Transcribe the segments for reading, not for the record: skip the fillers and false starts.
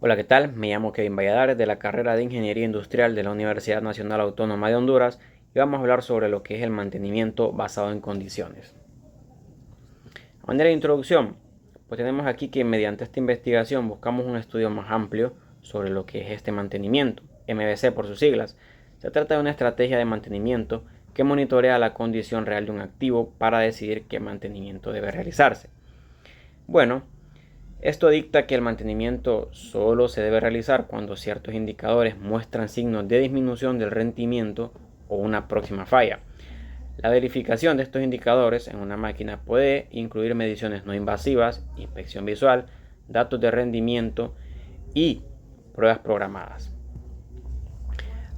Hola, ¿qué tal? Me llamo Kevin Valladares de la carrera de Ingeniería Industrial de la Universidad Nacional Autónoma de Honduras y vamos a hablar sobre lo que es el mantenimiento basado en condiciones. A manera de introducción, pues tenemos aquí que mediante esta investigación buscamos un estudio más amplio sobre lo que es este mantenimiento, MBC por sus siglas. Se trata de una estrategia de mantenimiento que monitorea la condición real de un activo para decidir qué mantenimiento debe realizarse. Bueno, esto dicta que el mantenimiento solo se debe realizar cuando ciertos indicadores muestran signos de disminución del rendimiento o una próxima falla. La verificación de estos indicadores en una máquina puede incluir mediciones no invasivas, inspección visual, datos de rendimiento y pruebas programadas.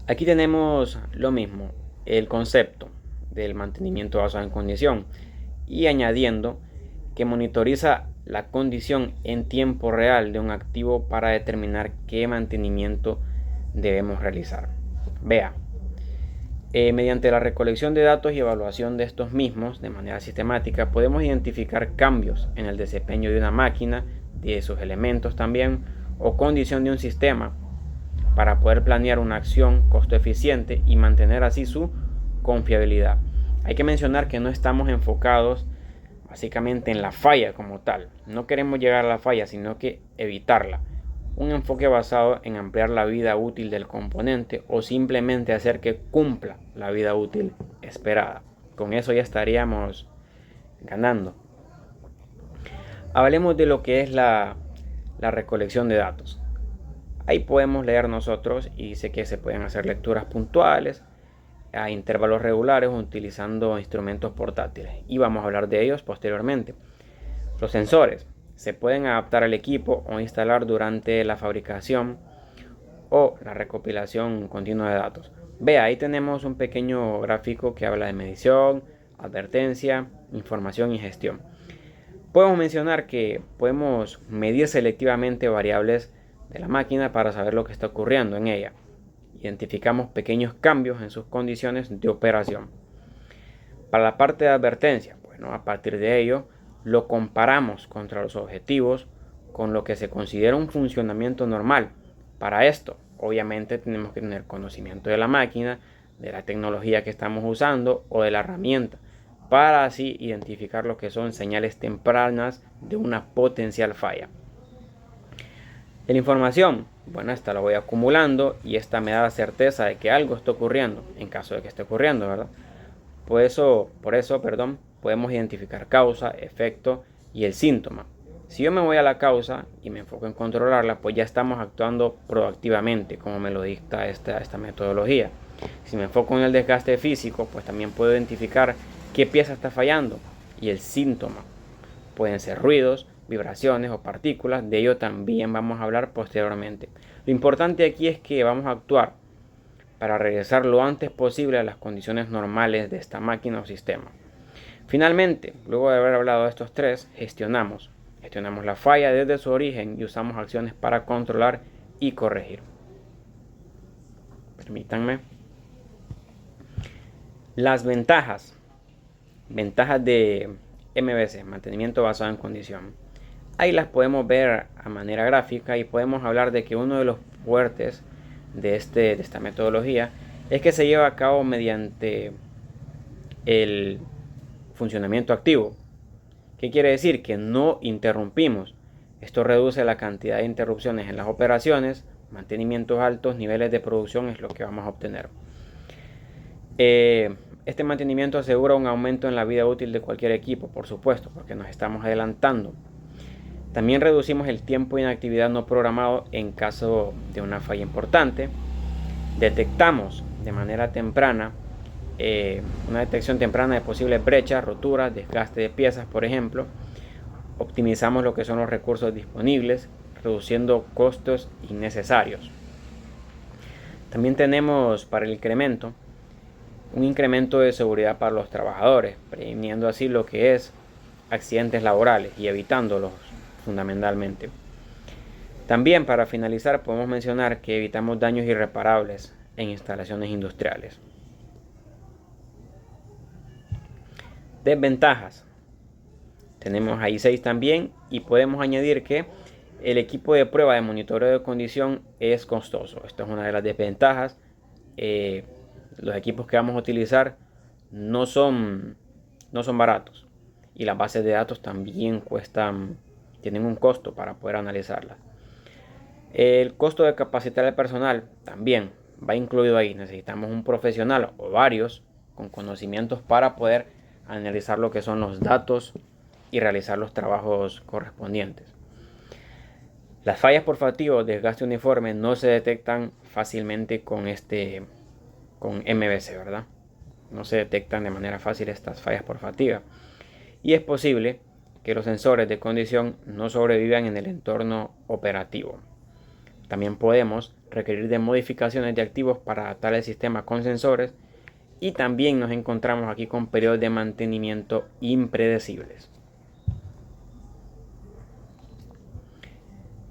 Aquí tenemos lo mismo, el concepto del mantenimiento basado en condición y añadiendo que monitoriza la condición en tiempo real de un activo para determinar qué mantenimiento debemos realizar. Vea, mediante la recolección de datos y evaluación de estos mismos de manera sistemática podemos identificar cambios en el desempeño de una máquina, de sus elementos también, o condición de un sistema para poder planear una acción costo eficiente y mantener así su confiabilidad. Hay que mencionar que no estamos enfocados básicamente en la falla como tal. No queremos llegar a la falla, sino que evitarla. Un enfoque basado en ampliar la vida útil del componente o simplemente hacer que cumpla la vida útil esperada. Con eso ya estaríamos ganando. Hablemos de lo que es la recolección de datos. Ahí podemos leer nosotros y dice que se pueden hacer lecturas puntuales a intervalos regulares utilizando instrumentos portátiles y vamos a hablar de ellos posteriormente. Los sensores se pueden adaptar al equipo o instalar durante la fabricación o la recopilación continua de datos. Vea, ahí tenemos un pequeño gráfico que habla de medición, advertencia, información y gestión. Podemos mencionar que podemos medir selectivamente variables de la máquina para saber lo que está ocurriendo en ella. Identificamos pequeños cambios en sus condiciones de operación. Para la parte de advertencia, bueno, a partir de ello lo comparamos contra los objetivos con lo que se considera un funcionamiento normal. Para esto, obviamente tenemos que tener conocimiento de la máquina, de la tecnología que estamos usando o de la herramienta, para así identificar lo que son señales tempranas de una potencial falla. La información, bueno, esta la voy acumulando y esta me da la certeza de que algo está ocurriendo, en caso de que esté ocurriendo, ¿verdad? Por eso, podemos identificar causa, efecto y el síntoma. Si yo me voy a la causa y me enfoco en controlarla, pues ya estamos actuando proactivamente, como me lo dicta esta metodología. Si me enfoco en el desgaste físico, pues también puedo identificar qué pieza está fallando y el síntoma. Pueden ser ruidos, vibraciones o partículas, de ello también vamos a hablar posteriormente. Lo importante aquí es que vamos a actuar para regresar lo antes posible a las condiciones normales de esta máquina o sistema. Finalmente, luego de haber hablado de estos tres, gestionamos la falla desde su origen y usamos acciones para controlar y corregir. Permítanme. Las ventajas de MBC, mantenimiento basado en condición. Ahí las podemos ver a manera gráfica y podemos hablar de que uno de los fuertes de esta metodología es que se lleva a cabo mediante el funcionamiento activo. ¿Qué quiere decir? Que no interrumpimos. Esto reduce la cantidad de interrupciones en las operaciones, mantenimientos altos, niveles de producción es lo que vamos a obtener. Este mantenimiento asegura un aumento en la vida útil de cualquier equipo, por supuesto, porque nos estamos adelantando. También reducimos el tiempo de inactividad no programado en caso de una falla importante. Detectamos de manera temprana una detección temprana de posibles brechas, roturas, desgaste de piezas, por ejemplo. Optimizamos lo que son los recursos disponibles, reduciendo costos innecesarios. También tenemos para el incremento un incremento de seguridad para los trabajadores, previniendo así lo que es accidentes laborales y evitándolos fundamentalmente. También para finalizar podemos mencionar que evitamos daños irreparables en instalaciones industriales. Desventajas. Tenemos ahí 6 también y podemos añadir que El equipo de prueba de monitoreo de condición es costoso. Esto es una de las desventajas. Los equipos que vamos a utilizar no son baratos. Y las bases de datos también tienen un costo para poder analizarlas. El costo de capacitar al personal también va incluido ahí. Necesitamos un profesional o varios con conocimientos para poder analizar lo que son los datos y realizar los trabajos correspondientes. Las fallas por fatiga o desgaste uniforme no se detectan fácilmente con MVC, ¿verdad? No se detectan de manera fácil estas fallas por fatiga. Y es posible que los sensores de condición no sobrevivan en el entorno operativo. También podemos requerir de modificaciones de activos para adaptar el sistema con sensores, y también nos encontramos aquí con periodos de mantenimiento impredecibles.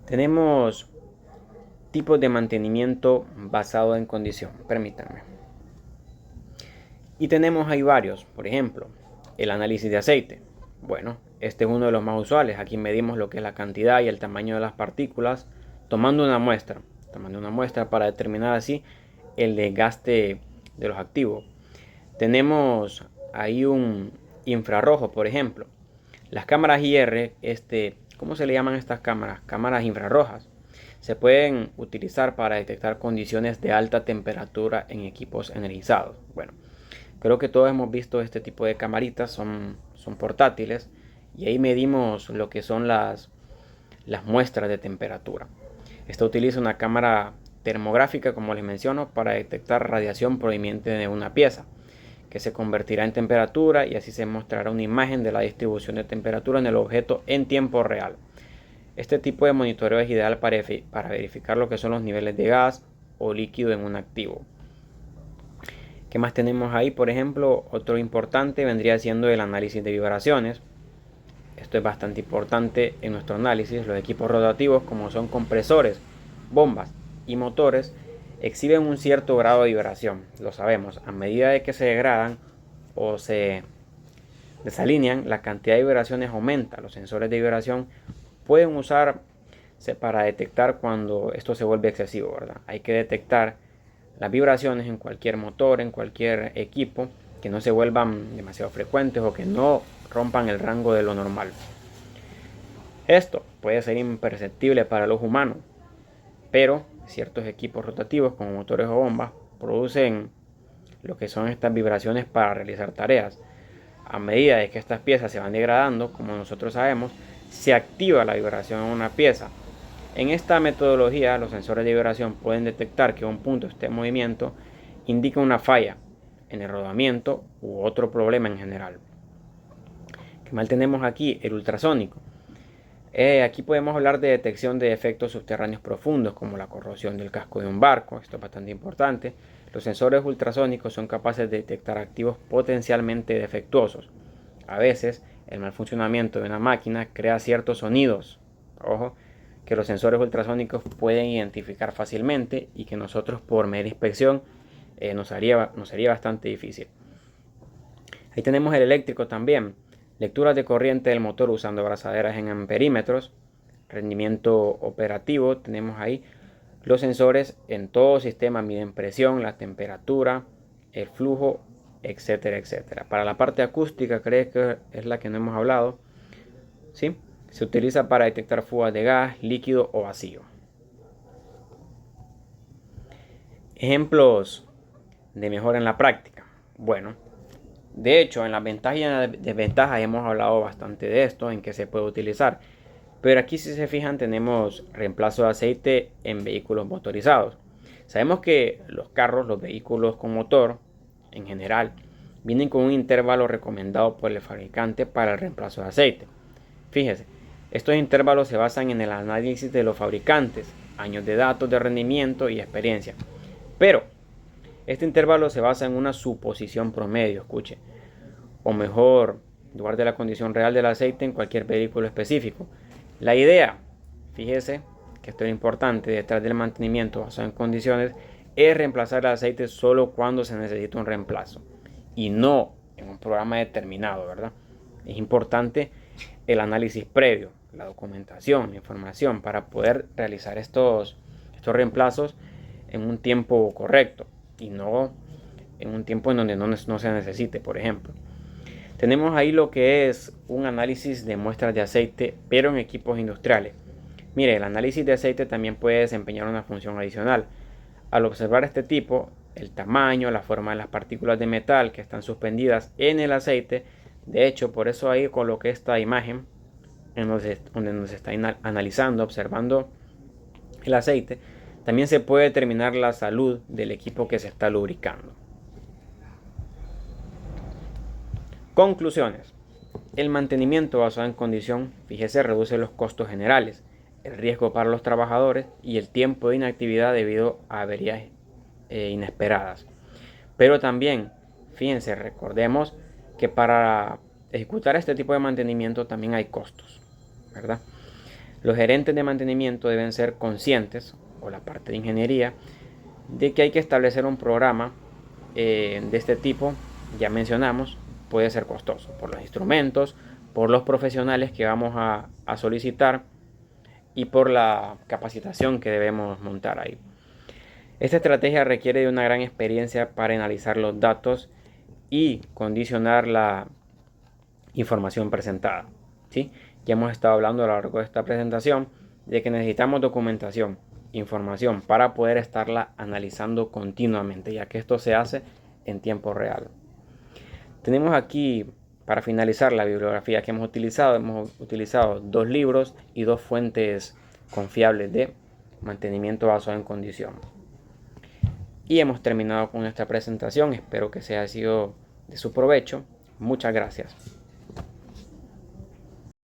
Tenemos tipos de mantenimiento basado en condición, permítanme. Y tenemos ahí varios, por ejemplo, el análisis de aceite. Bueno, este es uno de los más usuales. Aquí medimos lo que es la cantidad y el tamaño de las partículas tomando una muestra para determinar así el desgaste de los activos. Tenemos ahí un infrarrojo, por ejemplo. Las cámaras IR, ¿cómo se le llaman estas cámaras? Cámaras infrarrojas. Se pueden utilizar para detectar condiciones de alta temperatura en equipos energizados. Bueno, creo que todos hemos visto este tipo de camaritas, son portátiles, y ahí medimos lo que son las muestras de temperatura. Esta utiliza una cámara termográfica, como les menciono, para detectar radiación proveniente de una pieza, que se convertirá en temperatura, y así se mostrará una imagen de la distribución de temperatura en el objeto en tiempo real. Este tipo de monitoreo es ideal para verificar lo que son los niveles de gas o líquido en un activo. ¿Qué más tenemos ahí? Por ejemplo, otro importante vendría siendo el análisis de vibraciones. Esto es bastante importante en nuestro análisis. Los equipos rotativos, como son compresores, bombas y motores, exhiben un cierto grado de vibración. Lo sabemos. A medida de que se degradan o se desalinean, la cantidad de vibraciones aumenta. Los sensores de vibración pueden usarse para detectar cuando esto se vuelve excesivo, ¿verdad? Hay que detectar las vibraciones en cualquier motor, en cualquier equipo, que no se vuelvan demasiado frecuentes o que no rompan el rango de lo normal. Esto puede ser imperceptible para los humanos, pero ciertos equipos rotativos como motores o bombas producen lo que son estas vibraciones para realizar tareas. A medida de que estas piezas se van degradando, como nosotros sabemos, se activa la vibración en una pieza. En esta metodología, los sensores de vibración pueden detectar que un punto esté en movimiento, indica una falla en el rodamiento u otro problema en general. ¿Qué mal tenemos aquí? El ultrasónico. Aquí podemos hablar de detección de efectos subterráneos profundos, como la corrosión del casco de un barco. Esto es bastante importante. Los sensores ultrasónicos son capaces de detectar activos potencialmente defectuosos. A veces, el mal funcionamiento de una máquina crea ciertos sonidos, ojo, que los sensores ultrasónicos pueden identificar fácilmente y que nosotros, por mera inspección, nos sería bastante difícil. Ahí tenemos el eléctrico también. Lecturas de corriente del motor usando abrazaderas en amperímetros. Rendimiento operativo. Tenemos ahí los sensores en todo sistema miden presión, la temperatura, el flujo, etcétera, etcétera. Para la parte acústica, creo que es la que no hemos hablado, ¿sí? Se utiliza para detectar fugas de gas, líquido o vacío. Ejemplos de mejora en la práctica. Bueno, de hecho, en las ventajas y en las desventajas hemos hablado bastante de esto, en que se puede utilizar. Pero aquí, si se fijan, tenemos reemplazo de aceite en vehículos motorizados. Sabemos que los carros, los vehículos con motor, en general, vienen con un intervalo recomendado por el fabricante para el reemplazo de aceite. Fíjese, estos intervalos se basan en el análisis de los fabricantes, años de datos de rendimiento y experiencia. Pero este intervalo se basa en una suposición promedio, escuche, o mejor, en lugar de la condición real del aceite en cualquier vehículo específico. La idea, fíjese que esto es importante, detrás del mantenimiento basado en condiciones, es reemplazar el aceite solo cuando se necesita un reemplazo y no en un programa determinado, ¿verdad? Es importante el análisis previo. la documentación, la información para poder realizar estos reemplazos en un tiempo correcto y no en un tiempo en donde no se necesite, por ejemplo. Tenemos ahí lo que es un análisis de muestras de aceite, pero en equipos industriales. Mire, el análisis de aceite también puede desempeñar una función adicional. Al observar este tipo, el tamaño, la forma de las partículas de metal que están suspendidas en el aceite, de hecho, por eso ahí coloqué esta imagen en donde nos está analizando, observando el aceite, también se puede determinar la salud del equipo que se está lubricando. Conclusiones. El mantenimiento basado en condición, fíjese, reduce los costos generales, el riesgo para los trabajadores y el tiempo de inactividad debido a averías inesperadas. Pero también, fíjense, recordemos que para ejecutar este tipo de mantenimiento también hay costos, ¿verdad? Los gerentes de mantenimiento deben ser conscientes, o la parte de ingeniería, de que hay que establecer un programa de este tipo. Ya mencionamos, puede ser costoso por los instrumentos, por los profesionales que vamos a solicitar y por la capacitación que debemos montar ahí. Esta estrategia requiere de una gran experiencia para analizar los datos y condicionar la información presentada, ¿sí? Ya hemos estado hablando a lo largo de esta presentación de que necesitamos documentación, información para poder estarla analizando continuamente, ya que esto se hace en tiempo real. Tenemos aquí, para finalizar, la bibliografía que hemos utilizado. Hemos utilizado 2 libros y 2 fuentes confiables de mantenimiento basado en condición. Y hemos terminado con esta presentación. Espero que sea sido de su provecho. Muchas gracias.